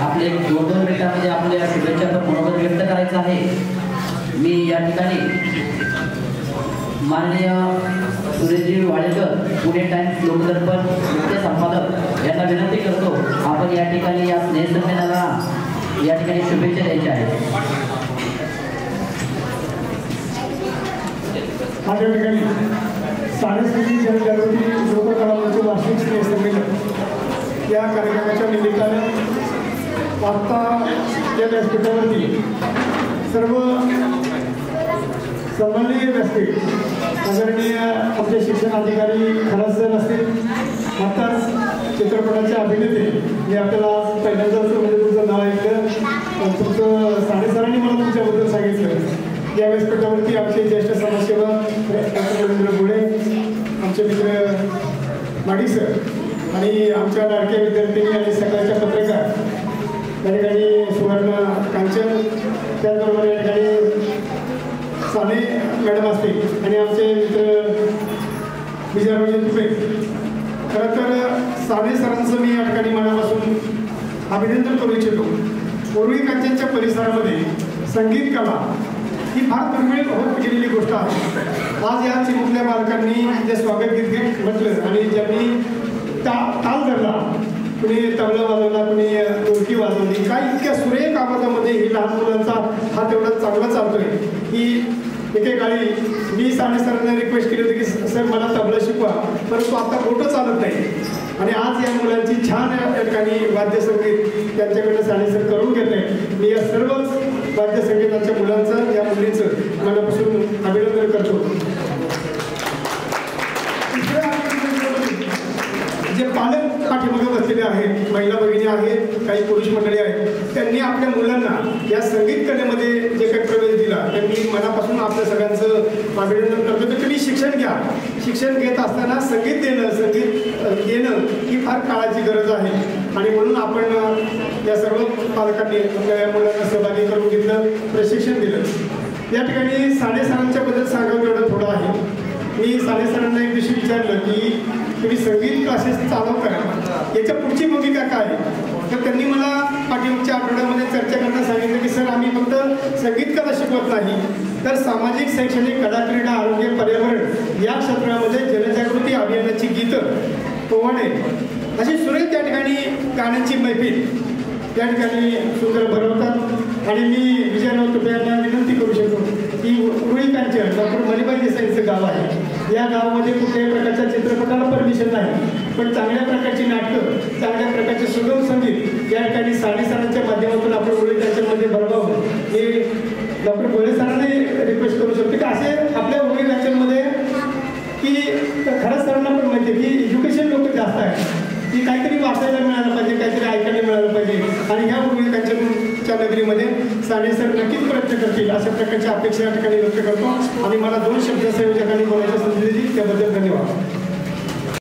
आपले 2-2 मिनिटांमध्ये आपल्या शुभेच्छाचं मनोगत व्यक्त करायचं आहे। मी या ठिकाणी माननीय सुरेशजी वाडेकर पुणे टाइम्स लोकदर्पण मुख्य संपादक यांना विनंती करतो, आपण या ठिकाणी या स्नेहसंमेलनाला या ठिकाणी शुभेच्छा द्यायच्या आहेत। माझ्या ठिकाणी साडेसाती जनजागृती लोककलावरचे वार्षिक स्नेहसंमेलन या कार्यक्रमाच्या निमित्ताने आत्ता या व्यासपीठावरती सर्व सन्माननीय व्यासपीठ आदरणीय आमचे शिक्षण अधिकारी खरात सर असतील, आत्ताच चित्रपटाचे अभिनेते मी आपल्याला पहिल्यांदाच म्हणजे तुमचं नाव ऐकलं, तुमचं साडेसरांनी मला तुमच्याबद्दल सांगितलं। या व्यासपीठावरती आमचे ज्येष्ठ समाजसेवक डॉक्टर रवींद्र गुळे, आमचे मित्र माडी सर आणि आमच्या लाडक्या विद्यार्थिनी आणि सकाळच्या पत्रकार या ठिकाणी सुवर्ण कांचन, त्याचबरोबर या ठिकाणी साने मॅडम असतील आणि आमचे मित्र विजयरावजी तुपे। खरं तर साने सरांचं मी या ठिकाणी मनापासून अभिनंदन करू इच्छितो। पूर्वी कांचनच्या परिसरामध्ये संगीत कला ही फार दुर्मिळ होत गेलेली गोष्ट आहे। आज या चिमुकल्या बालकांनी जे स्वागत गीत म्हटलं आणि ज्यांनी ताल धरला, कुणी तबला वाजवला, कुणी ढोलकी वाजवली, काय इतक्या सुरेख आवाजामध्ये ही लहान मुलांचा हा तेवढा चांगला चालतोय की एकेकाळी मी साने सरांना रिक्वेस्ट केली होती की सर मला तबला शिकवा, परंतु आता बोटं चालत नाही आणि आज या मुलांची छान या ठिकाणी वाद्यसंगीत त्यांच्याकडनं साने सर करून घेत आहे। मी या सर्वच वाद्यसंगीताच्या मुलांचं या मुलींचं मनापासून अभिनंदन करतो। जे पालक पाठीमागे बसलेले आहेत, महिला भगिनी आहेत, काही पुरुष मंडळी आहेत, त्यांनी आपल्या मुलांना या संगीत कलेमध्ये जे काही प्रवेश दिला त्यांनी मनापासून आपल्या सगळ्यांचं अभिनंदन करतो की तुम्ही शिक्षण घ्या। शिक्षण घेत असताना संगीत देणं, संगीत येणं ही फार काळाची गरज आहे आणि म्हणून आपण या सर्व पालकांनी आपल्या मुलांना सहभागी करून घेतलं, प्रशिक्षण दिलं। या ठिकाणी साने सरांच्याबद्दल सांगावं एवढं थोडं आहे। मी साने सरांना एक दिवशी विचारलं की तुम्ही संगीत क्लासेस चालू करा, याच्या पुढची भूमिका काय? तर त्यांनी मला पाठीमागच्या आठवड्यामध्ये चर्चा करताना सांगितलं की सर आम्ही फक्त संगीत कला शिकवत नाही, तर सामाजिक, शैक्षणिक, कलाक्रीडा, आरोग्य, पर्यावरण या क्षेत्रामध्ये जनजागृती अभियानाची गीतं, पोवाडे अशी सुरेख त्या ठिकाणी गाण्यांची मैफिल त्या ठिकाणी सुंदर भरवतात। आणि मी विजयराव तुपे यांना विनंती करू शकतो की उरुळी कांचन डॉक्टर मणिबाई देसाईंचं गाव आहे। या गावामध्ये कुठल्याही प्रकारच्या चित्रपटाला परमिशन नाही, पण चांगल्या प्रकारची नाटकं, चांगल्या प्रकारचे सुगम संगीत या ठिकाणी साने सरांच्या माध्यमातून आपण उरुळी कांचनमध्ये भरवावं हे डॉक्टर गोळे सरांनाही रिक्वेस्ट करू शकतो की असे आपल्या उरुळी कांचनमध्ये की खरंच सरांना पण माहिती आहे की एज्युकेशन लोक जास्त आहेत, की काहीतरी वाचायला मिळालं पाहिजे, काहीतरी ऐकायला मिळालं पाहिजे आणि ह्या उरुळी कांचनच्या नगरीमध्ये साने सर नक्कीच प्रयत्न करतील अशा प्रकारची अपेक्षा या ठिकाणी व्यक्त करतो आणि मला 2 शब्द संयोजकांनी बोलायची संधी दिली त्याबद्दल धन्यवाद।